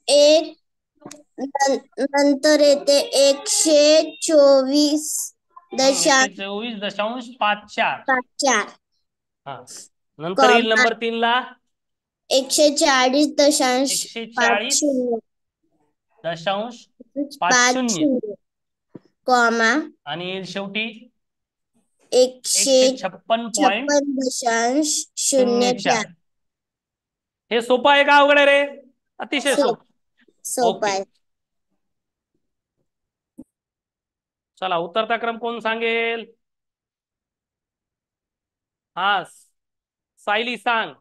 एक नंतर येते 124.54. 124.54. हा, नंतर येईल नंबर 3 ला 140.50. 140.50. कॉमा आणि येईल शेवटी 156.04. 156.04. हे सोपं आहे का अवघड आहे रे? अतिशय सोपं. सोपं ओके, आहे. चला उतरता क्रम कोण सांगेल? हा, सायली सांग.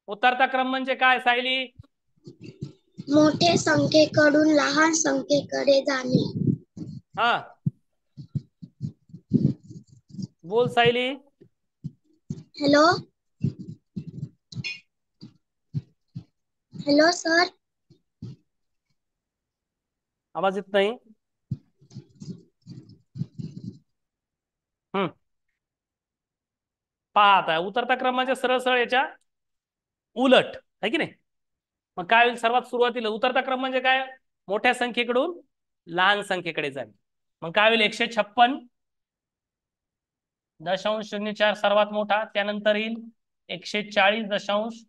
उतरता क्रम म्हणजे काय सायली? मोठ्या संख्येकडून लहान संख्येकडे जाणे. हा, बोल सायली. Hello hello sir. आवाज येत नाही. पहा आता उतरता क्रम म्हणजे सरळ सरळ याच्या उलट आहे की नाही. मग काय होईल? सर्वात सुरुवातीला उतरता क्रम म्हणजे काय? मोठ्या संख्येकडून लहान संख्येकडे जाणे. मग काय होईल? 156.04 सर्वात मोठा, त्यानंतर येईल 140.50,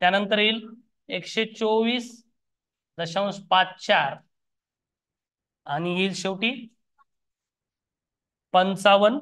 त्यानंतर येईल 124.54 आणि येईल शेवटी 55